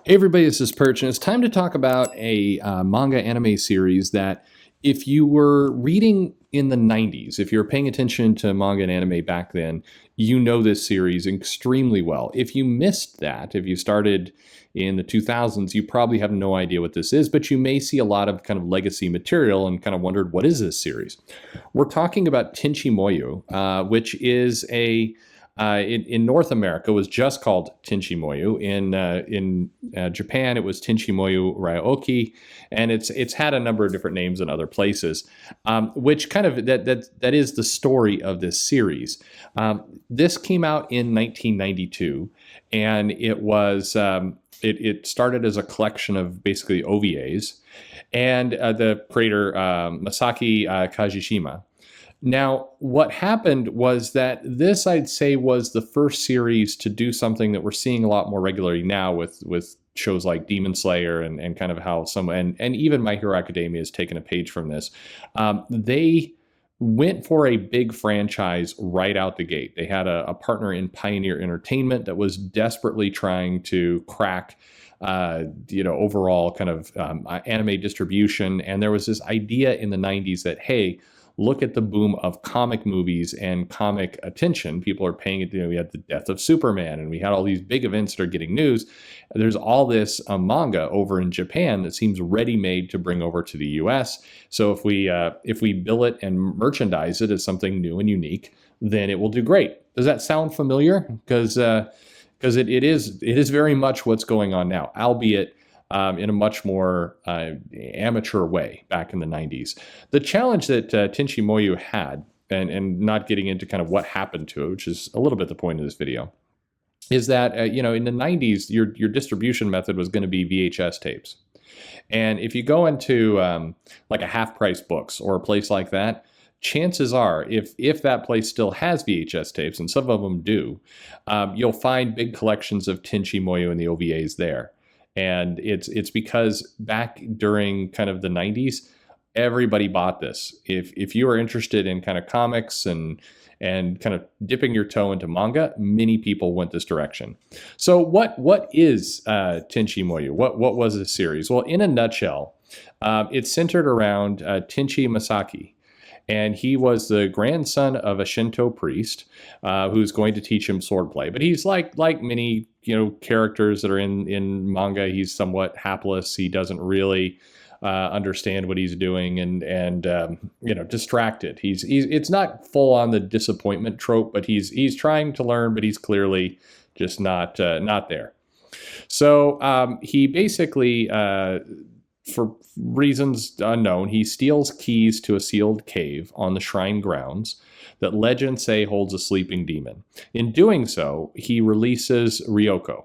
Hey everybody, this is Perch, and it's time to talk about a manga anime series that if you were reading in the 90s, if you were paying attention to manga and anime back then, you know this series extremely well. If you missed that, if you started in the 2000s, you probably have no idea what this is, but you may see a lot of kind of legacy material and kind of wondered, what is this series? We're talking about Tenchi Moyo, which is in North America was just called Tenchi Moyo. In Japan, it was Tenchi Moyo Ryoki, and it's had a number of different names in other places, which kind of that is the story of this series. This came out in 1992, and it started as a collection of basically OVAs, and the creator Masaki Kajishima. Now, what happened was that this, I'd say, was the first series to do something that we're seeing a lot more regularly now with shows like Demon Slayer and kind of how and even My Hero Academia has taken a page from this. They went for a big franchise right out the gate. They had a partner in Pioneer Entertainment that was desperately trying to crack overall kind of anime distribution. And there was this idea in the 90s that, hey, look at the boom of comic movies and comic attention. People are paying it. We had the death of Superman, and we had all these big events that are getting news. There's all this manga over in Japan that seems ready-made to bring over to the U.S. So if we bill it and merchandise it as something new and unique, then it will do great. Does that sound familiar? Because it is very much what's going on now, albeit in a much more amateur way back in the 90s. The challenge that Tenchi Moyo had, and not getting into kind of what happened to it, which is a little bit the point of this video, is that in the 90s, your distribution method was going to be VHS tapes. And if you go into like a Half Price Books or a place like that, chances are, if that place still has VHS tapes, and some of them do, you'll find big collections of Tenchi Moyo and the OVAs there. And it's because back during kind of the 90s, everybody bought this. If you were interested in kind of comics and kind of dipping your toe into manga, many people went this direction. So what is Tenchi Moyo? What was this series? Well, in a nutshell, it's centered around Tenchi Masaki. And he was the grandson of a Shinto priest who's going to teach him swordplay. But he's like many characters that are in manga. He's somewhat hapless. He doesn't really understand what he's doing and distracted. It's not full on the disappointment trope, but he's trying to learn, but he's clearly just not there. So he basically, for reasons unknown, he steals keys to a sealed cave on the shrine grounds that legends say holds a sleeping demon. In doing so, he releases Ryoko.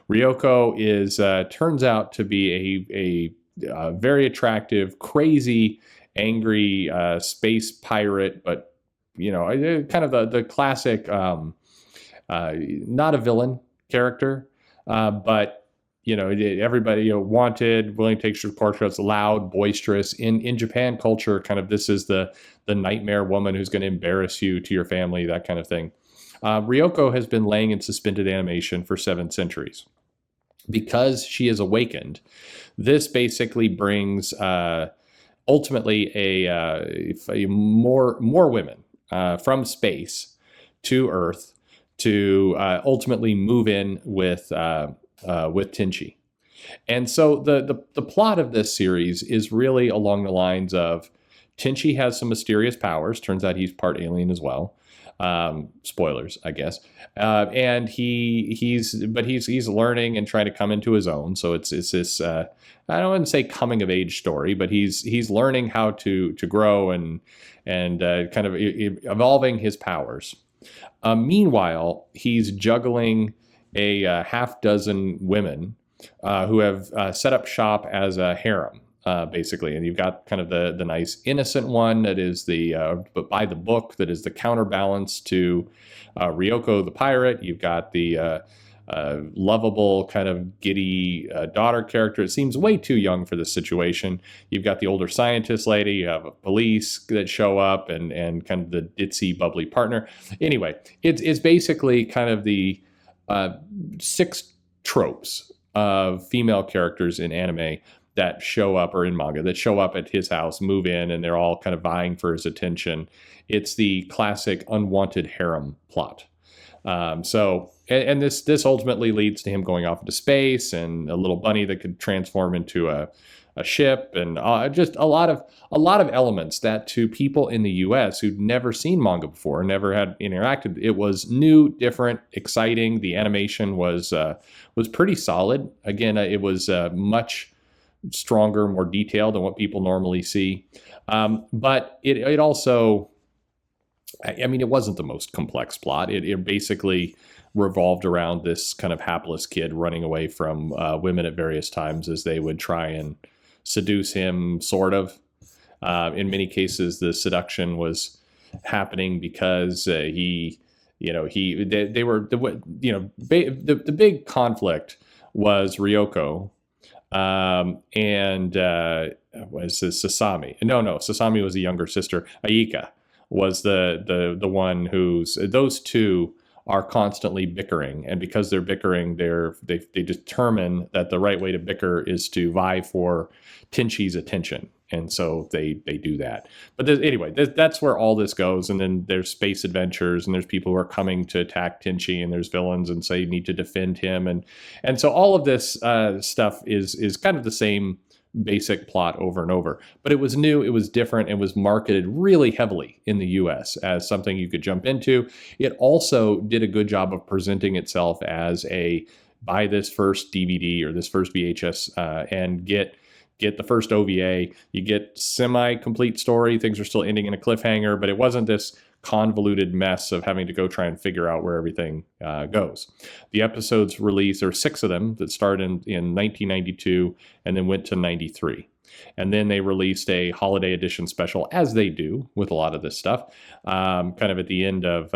Ryoko turns out to be a very attractive, crazy, angry space pirate, but kind of the classic, not a villain character, but everybody wanted, willing to take shortcuts, loud, boisterous. In Japan culture, kind of this is the nightmare woman who's going to embarrass you to your family, that kind of thing. Ryoko has been laying in suspended animation for 7 centuries. Because she is awakened, this basically brings ultimately a more women from space to Earth to ultimately move in with Tenchi. And so the plot of this series is really along the lines of Tenchi has some mysterious powers. Turns out he's part alien as well. Spoilers, I guess. And he's learning and trying to come into his own. So it's this I don't want to say coming of age story, but he's learning how to grow and kind of evolving his powers. Meanwhile, he's juggling a half dozen women who have set up shop as a harem, basically. And you've got kind of the nice innocent one that is but by the book, that is the counterbalance to Ryoko the pirate. You've got the lovable kind of giddy daughter character. It seems way too young for this situation. You've got the older scientist lady. You have police that show up and kind of the ditzy, bubbly partner. Anyway, it's basically kind of the 6 tropes of female characters in anime that show up, or in manga, that show up at his house, move in, and they're all kind of vying for his attention. It's the classic unwanted harem plot. And this ultimately leads to him going off into space, and a little bunny that could transform into a ship, and just a lot of elements that, to people in the U.S. who'd never seen manga before, never had interacted, it was new, different, exciting. The animation was pretty solid. Again, it was much stronger, more detailed than what people normally see. But it also, I mean, it wasn't the most complex plot. It basically revolved around this kind of hapless kid running away from women at various times as they would try and seduce him, sort of. In many cases, the seduction was happening because the big conflict was Ryoko, and was Sasami. No, Sasami was the younger sister. Ayika was the one who's, those two are constantly bickering, and because they're bickering, they determine that the right way to bicker is to vie for Tenchi's attention, and so they do that. But anyway, that's where all this goes. And then there's space adventures, and there's people who are coming to attack Tenchi, and there's villains, and so you need to defend him, and so all of this stuff is kind of the same basic plot over and over. But it was new, it was different, it was marketed really heavily in the US as something you could jump into. It also did a good job of presenting itself as a buy this first DVD or this first VHS and get the first OVA. You get semi-complete story. Things are still ending in a cliffhanger, but it wasn't this convoluted mess of having to go try and figure out where everything goes. The episodes released, there were 6 of them that started in 1992 and then went to 93. And then they released a holiday edition special, as they do with a lot of this stuff, kind of at the end of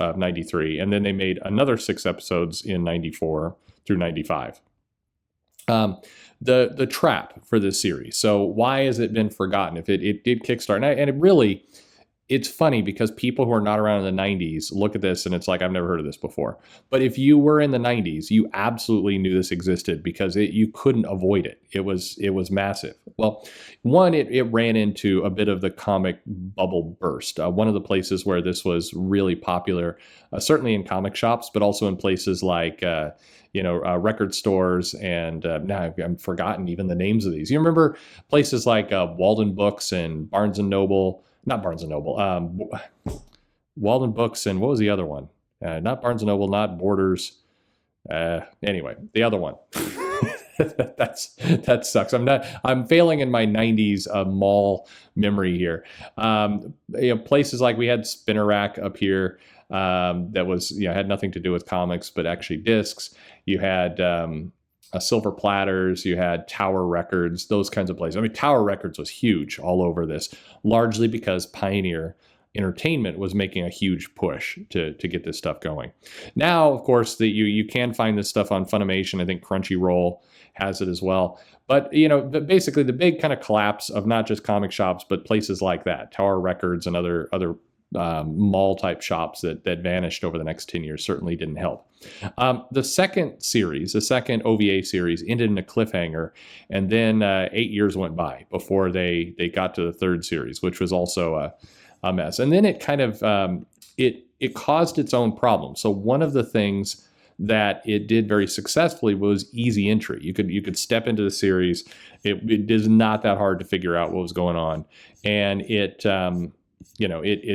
93. And then they made another 6 episodes in 94 through 95. The trap for this series. So why has it been forgotten? If it did kickstart, and it really, it's funny because people who are not around in the 90s look at this and it's like, I've never heard of this before. But if you were in the 90s, you absolutely knew this existed because you couldn't avoid it. It was massive. Well, one, it ran into a bit of the comic bubble burst. One of the places where this was really popular, certainly in comic shops, but also in places like record stores, and now I've forgotten even the names of these. You remember places like Walden Books and Barnes and Noble? Not Barnes and Noble. Walden Books, and what was the other one? Not Barnes and Noble, not Borders. Anyway, the other one. That sucks. I'm failing in my 90s mall memory here. Places like, we had Spinner Rack up here, that was, had nothing to do with comics, but actually discs. You had Silver Platters, you had Tower Records, those kinds of places. I mean, Tower Records was huge all over this, largely because Pioneer Entertainment was making a huge push to get this stuff going. Now, of course, you can find this stuff on Funimation. I think Crunchyroll has it as well. But, basically the big kind of collapse of not just comic shops, but places like that, Tower Records and other mall type shops that vanished over the next 10 years certainly didn't help. The second OVA series ended in a cliffhanger, and then 8 years went by before they got to the third series, which was also a mess. And then it kind of it caused its own problems. So one of the things that it did very successfully was easy entry. You could step into the series. It is not that hard to figure out what was going on, and it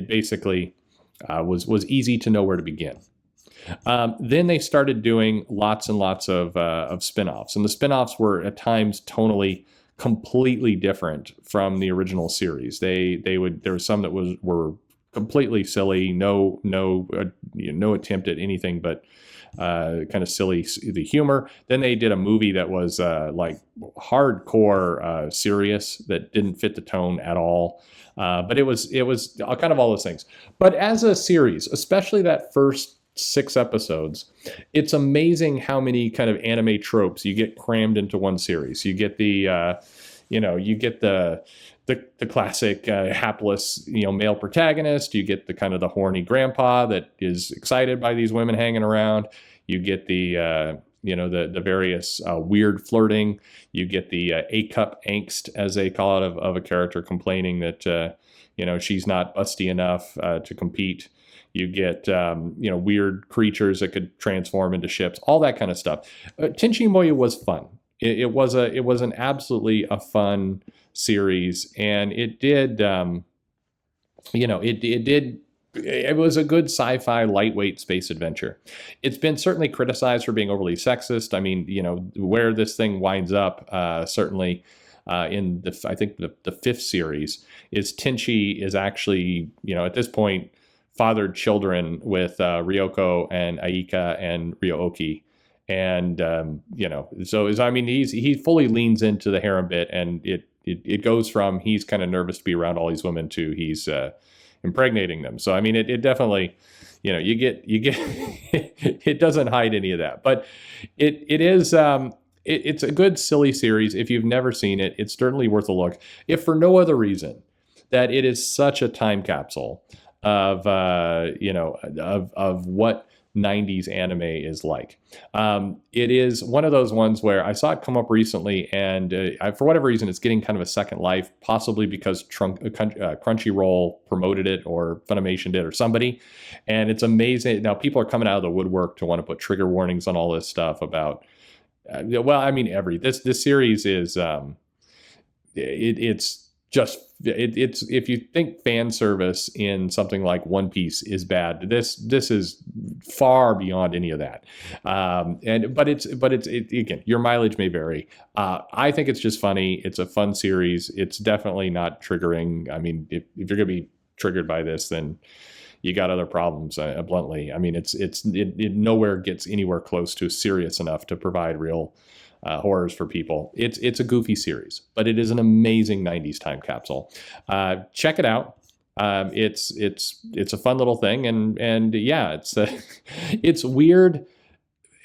basically was easy to know where to begin. Then they started doing lots and lots of spin-offs, and the spin-offs were at times tonally completely different from the original series. There were some that were completely silly, no attempt at anything but kind of silly the humor. Then they did a movie that was like hardcore serious that didn't fit the tone at all. But it was kind of all those things. But as a series, especially that first 6 episodes, it's amazing how many kind of anime tropes you get crammed into one series. You get the classic hapless male protagonist. You get the kind of the horny grandpa that is excited by these women hanging around. You get the the various weird flirting. You get the A-cup angst, as they call it, of a character complaining that she's not busty enough to compete. You get weird creatures that could transform into ships, all that kind of stuff. Tenchi Muyo was fun. It was an absolutely a fun series, and it did it was a good sci-fi lightweight space adventure. It's been certainly criticized for being overly sexist. I mean, where this thing winds up, certainly in I think the fifth series, is Tenchi is actually, at this point, fathered children with Ryoko and Aika and Ryo-Oki. And, he fully leans into the harem bit, and it goes from he's kind of nervous to be around all these women to he's impregnating them. So, I mean, it definitely, you get, it doesn't hide any of that, but it is, it's a good, silly series. If you've never seen it, it's certainly worth a look, if for no other reason that it is such a time capsule of what 90s anime is like. It is one of those ones where I saw it come up recently, and for whatever reason, it's getting kind of a second life, possibly because Crunchyroll promoted it, or Funimation did, or somebody. And it's amazing. Now, people are coming out of the woodwork to want to put trigger warnings on all this stuff about, this series is, it's if you think fan service in something like One Piece is bad, this is far beyond any of that. But it's again, your mileage may vary. I think it's just funny. It's a fun series. It's definitely not triggering. I mean, if you're gonna be triggered by this, then you got other problems. Bluntly, I mean, it nowhere gets anywhere close to serious enough to provide real horrors for people. It's a goofy series, but it is an amazing 90s time capsule. Check it out. It's a fun little thing, and yeah, it's weird.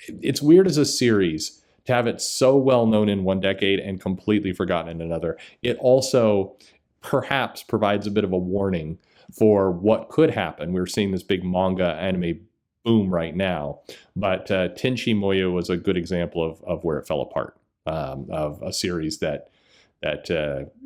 It's weird as a series to have it so well known in one decade and completely forgotten in another. It also perhaps provides a bit of a warning for what could happen. We're seeing this big manga anime boom right now, but Tenchi Muyo was a good example of where it fell apart, of a series that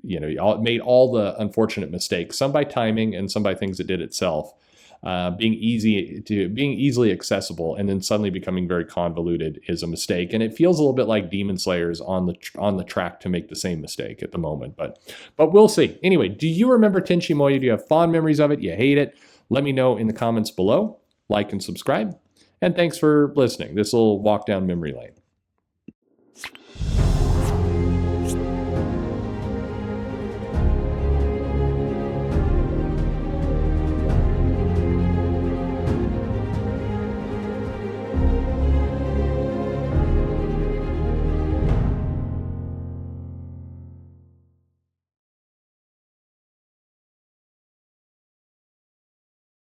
made all the unfortunate mistakes, some by timing and some by things it did itself, being easily accessible, and then suddenly becoming very convoluted is a mistake. And it feels a little bit like Demon Slayer's on the track to make the same mistake at the moment, but we'll see. Anyway, do you remember Tenchi Muyo? Do you have fond memories of it? You hate it? Let me know in the comments below. Like and subscribe, and thanks for listening. This will walk down memory lane.